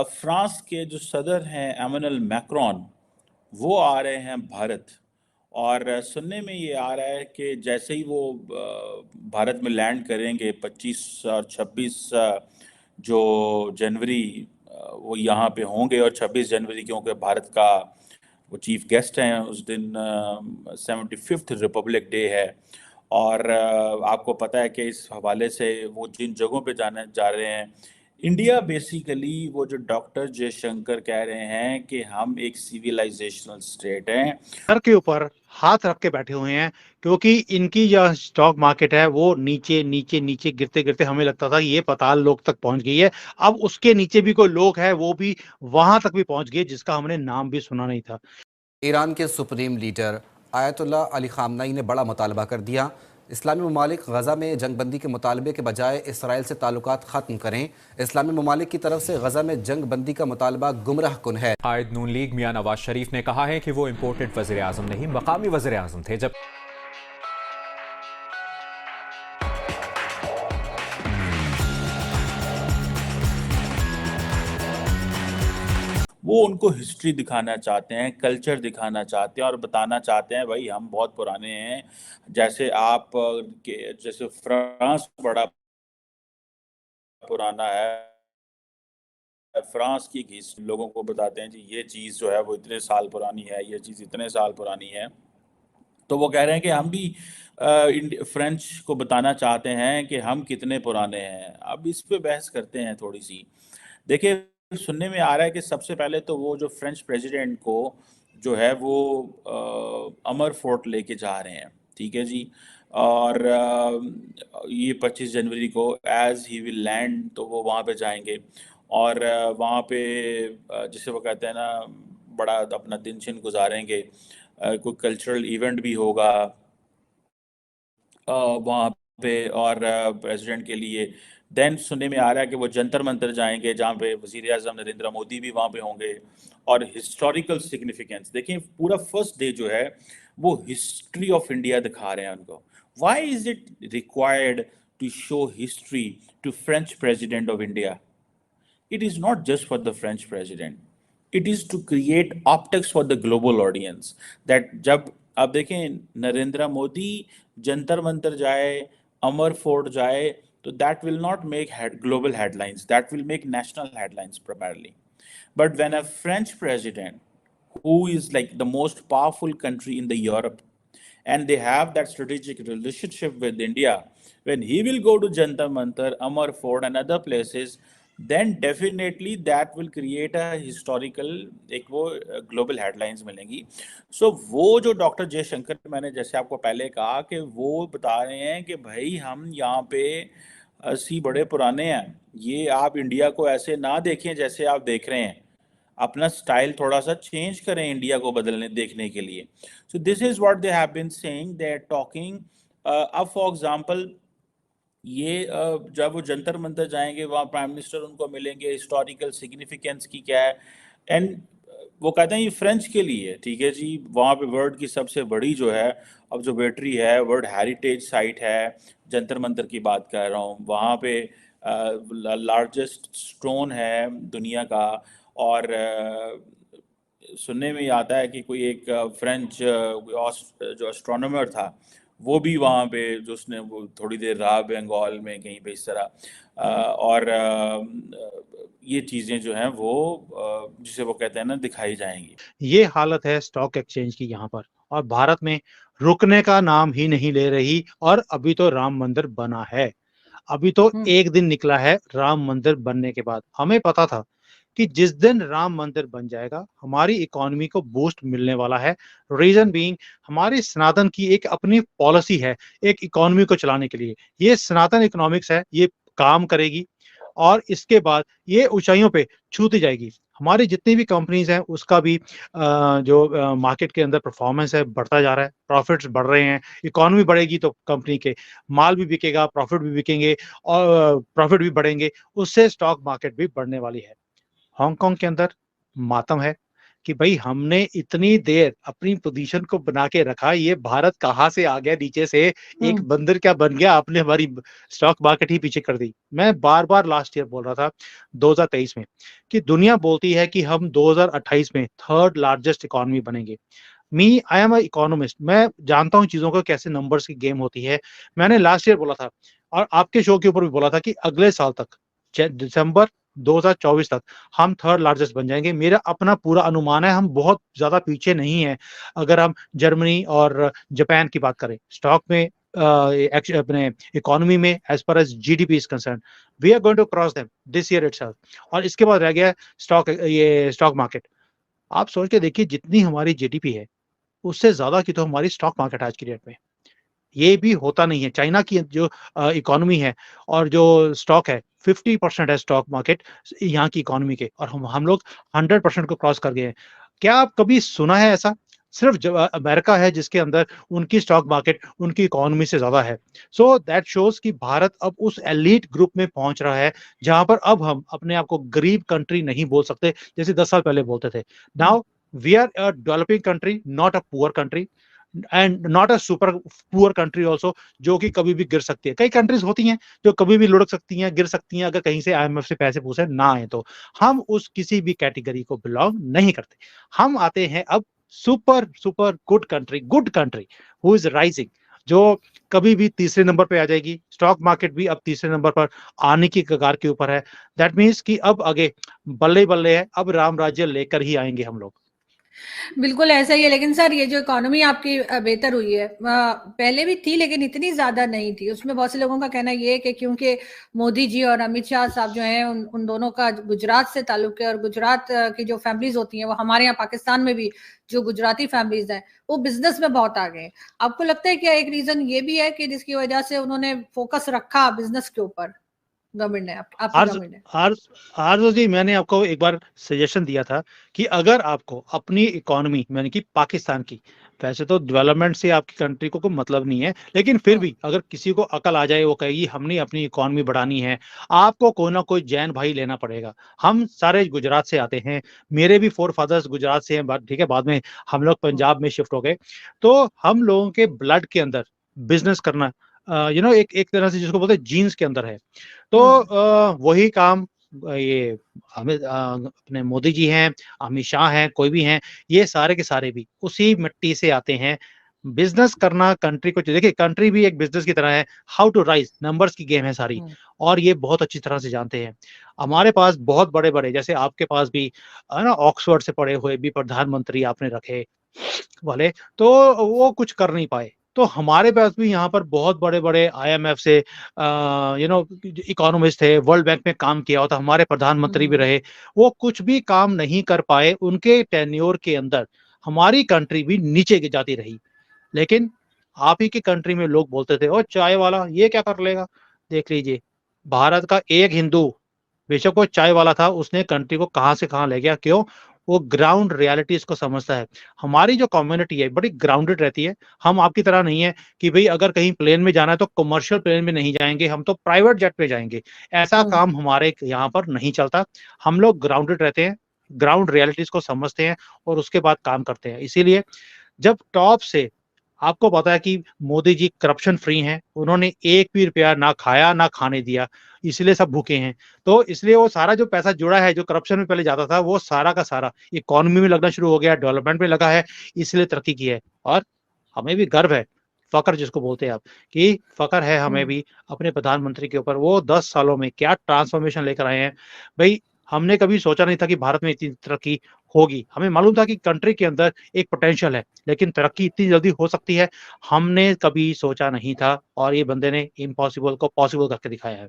अब फ्रांस के जो सदर हैं एमानुएल मैक्रोन, वो आ रहे हैं भारत। और सुनने में ये आ रहा है कि जैसे ही वो भारत में लैंड करेंगे 25 और 26 जो जनवरी वो यहाँ पे होंगे। और 26 जनवरी क्योंकि भारत का वो चीफ गेस्ट हैं उस दिन, 75th रिपब्लिक डे है। और आपको पता है कि इस हवाले से वो जिन जगहों पे जाने जा रहे हैं, इंडिया बेसिकली वो जो डॉक्टर जयशंकर कह रहे हैं कि हम एक सिविलाइजेशनल स्टेट हैं, सर के ऊपर हाथ रख के बैठे हुए हैं, क्योंकि इनकी जो स्टॉक मार्केट है वो नीचे नीचे नीचे गिरते गिरते हमें लगता था ये पाताल लोक तक पहुंच गई है। अब उसके नीचे भी कोई लोग है, वो भी वहां तक भी पहुंच गए जिसका हमने नाम भी सुना नहीं था। ईरान के सुप्रीम लीडर आयतुल्ला अली खामनाई ने बड़ा मुतालबा कर दिया। इस्लामी ममालिक गज़ा में जंगबंदी के मुतालबे के बजाय इसराइल से ताल्लुकात ख़त्म करें। इस्लामी ममालिक की तरफ से गज़ा में जंग बंदी का मुतालबा गुमराह कुन है। कायद नून लीग मियां नवाज शरीफ ने कहा है कि वो इम्पोर्टेड वज़ीर आज़म नहीं, मकामी वज़ीर आज़म थे। जब वो उनको हिस्ट्री दिखाना चाहते हैं, कल्चर दिखाना चाहते हैं और बताना चाहते हैं भाई हम बहुत पुराने हैं। जैसे आप के जैसे फ्रांस बड़ा पुराना है, फ्रांस की हिस्ट्री लोगों को बताते हैं जी ये चीज़ जो है वो इतने साल पुरानी है, ये चीज़ इतने साल पुरानी है। तो वो कह रहे हैं कि हम भी फ्रेंच को बताना चाहते हैं कि हम कितने पुराने हैं। अब इस पे बहस करते हैं थोड़ी सी। देखिए, सुनने में आ रहा है कि सबसे पहले तो वो जो फ्रेंच प्रेसिडेंट को जो है वो अमर फोर्ट लेके जा रहे हैं, ठीक है जी। और ये 25 जनवरी को एज ही विल लैंड तो वो वहाँ पे जाएंगे। और वहाँ पे जिसे वो कहते हैं ना, बड़ा अपना दिन शिन गुजारेंगे। कोई कल्चरल इवेंट भी होगा वहाँ पे। और प्रेसिडेंट के लिए देन सुनने में आ रहा है कि वो जंतर मंतर जाएंगे जहाँ पे वजीर आजम नरेंद्र मोदी भी वहाँ पे होंगे। और हिस्टोरिकल सिग्निफिकेंस देखिए, पूरा फर्स्ट डे जो है वो हिस्ट्री ऑफ इंडिया दिखा रहे हैं उनको। Why is it required to show history to French president of India? It is not just for the French president. It is to create optics for the global audience. That जब आप देखें नरेंद्र मोदी जंतर मंतर जाए, अमर fort जाए, तो that will not make global headlines. That will make national headlines primarily. But when a French president, who is like the most powerful country in the Europe, and they have that strategic relationship with India, when he will go to Jantar Mantar, Amar Fort, and other places, then definitely that will create a historical एक वो global headlines मिलेंगी। सो वो जो doctor Jaishankar, मैंने जैसे आपको पहले कहा कि वो बता रहे हैं कि भाई हम यहाँ पे 80 बड़े पुराने हैं। ये आप इंडिया को ऐसे ना देखें जैसे आप देख रहे हैं, अपना स्टाइल थोड़ा सा चेंज करें इंडिया को बदलने देखने के लिए। So this is what they have been saying, they are talking. अब फॉर एग्जांपल ये जब वो जंतर मंतर जाएंगे वहाँ प्राइम मिनिस्टर उनको मिलेंगे, हिस्टोरिकल सिग्निफिकेंस की क्या है। एंड वो कहते हैं ये फ्रेंच के लिए, ठीक है जी। वहाँ पे वर्ल्ड की सबसे बड़ी जो है ऑब्जर्वेटरी है, वर्ल्ड हेरिटेज साइट है, जंतर मंतर की बात कर रहा हूँ। वहाँ पे लार्जेस्ट स्टोन है दुनिया का। और सुनने में ही आता है कि कोई एक फ्रेंच जो एस्ट्रोनॉमर था वो भी वहाँ पे, जो उसने वो थोड़ी देर रहा बंगाल में कहीं पे इस तरह। और ये चीज़ें जो हैं वो जिसे वो कहते हैं ना दिखाई जाएंगी। ये हालत है स्टॉक एक्सचेंज की यहाँ पर, और भारत में रुकने का नाम ही नहीं ले रही। और अभी तो राम मंदिर बना है, अभी तो एक दिन निकला है राम मंदिर बनने के बाद। हमें पता था कि जिस दिन राम मंदिर बन जाएगा हमारी इकोनॉमी को बूस्ट मिलने वाला है। रीजन बीइंग, हमारी सनातन की एक अपनी पॉलिसी है एक इकोनॉमी को चलाने के लिए। ये सनातन इकोनॉमिक्स है, ये काम करेगी और इसके बाद ये ऊंचाइयों पे छूती जाएगी। हमारी जितनी भी कंपनीज हैं उसका भी जो मार्केट के अंदर परफॉर्मेंस है बढ़ता जा रहा है, प्रॉफिट्स बढ़ रहे हैं। इकोनॉमी बढ़ेगी तो कंपनी के माल भी बिकेगा, प्रॉफिट भी बिकेंगे और प्रॉफिट भी बढ़ेंगे, उससे स्टॉक मार्केट भी बढ़ने वाली है। हांगकांग के अंदर मातम है, कि भाई हमने इतनी देर अपनी पोजीशन को बना के रखा, ये भारत कहाँ से आ गया नीचे से, एक बंदर क्या बन गया, आपने हमारी स्टॉक मार्केट ही पीछे कर दी। मैं बार-बार लास्ट ईयर बोल रहा था 2023 में कि दुनिया बोलती है कि हम 2028 में थर्ड लार्जेस्ट इकोनॉमी बनेंगे। आई एम अ इकोनॉमिस्ट, मैं जानता हूँ चीजों को कैसे नंबर्स की गेम होती है। मैंने लास्ट ईयर बोला था और आपके शो के ऊपर भी बोला था कि अगले साल तक दिसंबर 2024 तक हम थर्ड लार्जेस्ट बन जाएंगे। मेरा अपना पूरा अनुमान है, हम बहुत ज्यादा पीछे नहीं है। अगर हम जर्मनी और जापान की बात करें स्टॉक में, अपने इकोनॉमी में, as per as GDP is concern, we are going to cross them this year itself. और इसके बाद रह गया स्टॉक मार्केट। आप सोच के देखिए, जितनी हमारी जीडीपी है उससे ज्यादा की तो हमारी स्टॉक मार्केट आज की डेट में। ये भी होता नहीं है। चाइना की जो इकोनॉमी है और जो स्टॉक है, 50% है स्टॉक मार्केट यहाँ की इकोनॉमी के, और हम लोग 100% को क्रॉस कर गए हैं। क्या आप कभी सुना है ऐसा? सिर्फ अमेरिका है जिसके अंदर उनकी स्टॉक मार्केट उनकी इकोनॉमी से ज्यादा है। सो दैट शोज कि भारत अब उस एलीट ग्रुप में पहुंच रहा है जहां पर अब हम अपने आप को गरीब कंट्री नहीं बोल सकते जैसे 10 साल पहले बोलते थे। Now we are a developing country, not a poor country and not a super poor country also, जो कि कभी भी गिर सकती है। कई कंट्रीज होती हैं जो कभी भी लुढ़क सकती हैं, गिर सकती हैं, अगर कहीं से आईएमएफ से पैसे पूछे ना आए तो। हम उस किसी भी कैटेगरी को बिलोंग नहीं करते। हम आते हैं अब super super good country who is rising, जो कभी भी तीसरे नंबर पे आ जाएगी। स्टॉक मार्केट भी अब तीसरे नंबर पर आने की कगार के ऊपर है। दैट मीन्स कि अब आगे बल्ले बल्ले है, अब राम राज्य लेकर ही आएंगे हम लोग। बिल्कुल ऐसा ही है। लेकिन सर, ये जो इकोनॉमी आपकी बेहतर हुई है, पहले भी थी लेकिन इतनी ज्यादा नहीं थी। उसमें बहुत से लोगों का कहना ये है कि क्योंकि मोदी जी और अमित शाह साहब जो हैं, उन दोनों का गुजरात से ताल्लुक है, और गुजरात की जो फैमिलीज होती हैं, वो हमारे यहाँ पाकिस्तान में भी जो गुजराती फैमिलीज हैं वो बिजनेस में बहुत आगे हैं। आपको लगता है क्या एक रीजन ये भी है कि जिसकी वजह से उन्होंने फोकस रखा बिजनेस के ऊपर, गवर्नमेंट ने, आपकी गवर्नमेंट ने? आरजू जी, मैंने आपको एक बार सजेशन दिया था कि अगर आपको अपनी इकोनॉमी, यानी कि पाकिस्तान की, वैसे तो डेवलपमेंट से आपकी कंट्री को कोई मतलब नहीं है, लेकिन फिर भी अगर किसी को अकल आ जाए, वो कहेगी हमने अपनी इकोनॉमी बढ़ानी है, आपको कोई ना कोई जैन भाई लेना पड़ेगा। हम सारे गुजरात से आते हैं, मेरे भी फोर फादर्स गुजरात से हैं, ठीक है, बाद में हम लोग पंजाब में शिफ्ट हो गए। तो हम लोगों के ब्लड के अंदर बिजनेस करना, एक तरह से जिसको बोलते हैं जीन्स के अंदर है। तो वही काम ये अपने मोदी जी हैं, अमित शाह हैं, कोई भी हैं, ये सारे के सारे भी उसी मिट्टी से आते हैं। बिजनेस करना कंट्री को, देखिए कंट्री भी एक बिजनेस की तरह है, हाउ टू राइज, नंबर्स की गेम है सारी, और ये बहुत अच्छी तरह से जानते हैं। हमारे पास बहुत बड़े बड़े, जैसे आपके पास भी है ना, ऑक्सफोर्ड से पढ़े हुए भी प्रधानमंत्री आपने रखे वाले, तो वो कुछ कर नहीं पाए। तो हमारे पास भी यहाँ पर बहुत बड़े बड़े आईएमएफ से इकोनॉमिस्ट थे, वर्ल्ड बैंक में काम किया होता, हमारे प्रधानमंत्री भी रहे, वो कुछ भी काम नहीं कर पाए। उनके टेन्योर के अंदर हमारी कंट्री भी नीचे जाती रही। लेकिन आप ही की कंट्री में लोग बोलते थे, ओ चाय वाला ये क्या कर लेगा। देख लीजिए, भारत का एक हिंदू, बेशक वो चाय वाला था, उसने कंट्री को कहां से कहां ले गया। क्यों? वो ग्राउंड रियलिटीज को समझता है। हमारी जो कम्युनिटी है बड़ी ग्राउंडेड रहती है। हम आपकी तरह नहीं है कि भाई अगर कहीं प्लेन में जाना है तो कमर्शियल प्लेन में नहीं जाएंगे, हम तो प्राइवेट जेट में जाएंगे। ऐसा काम हमारे यहाँ पर नहीं चलता। हम लोग ग्राउंडेड रहते हैं, ग्राउंड रियलिटीज को समझते हैं और उसके बाद काम करते हैं। इसीलिए जब टॉप से आपको पता है कि मोदी जी करप्शन फ्री हैं, उन्होंने एक भी रुपया ना खाया ना खाने दिया, इसलिए सब भूखे हैं। तो इसलिए वो सारा जो पैसा जुड़ा है, जो करप्शन में पहले जाता था, वो सारा का सारा इकोनॉमी में लगना शुरू हो गया, डेवलपमेंट में लगा है, इसलिए तरक्की की है। और हमें भी गर्व है, फकर जिसको बोलते हैं आप, कि फकर है हमें भी अपने प्रधानमंत्री के ऊपर। वो 10 सालों में क्या ट्रांसफॉर्मेशन लेकर आए हैं भाई। हमने कभी सोचा नहीं था कि भारत में इतनी तरक्की होगी। हमें मालूम था कि कंट्री के अंदर एक पोटेंशियल है, लेकिन तरक्की इतनी जल्दी हो सकती है हमने कभी सोचा नहीं था। और ये बंदे ने इम्पॉसिबल को पॉसिबल करके दिखाया है।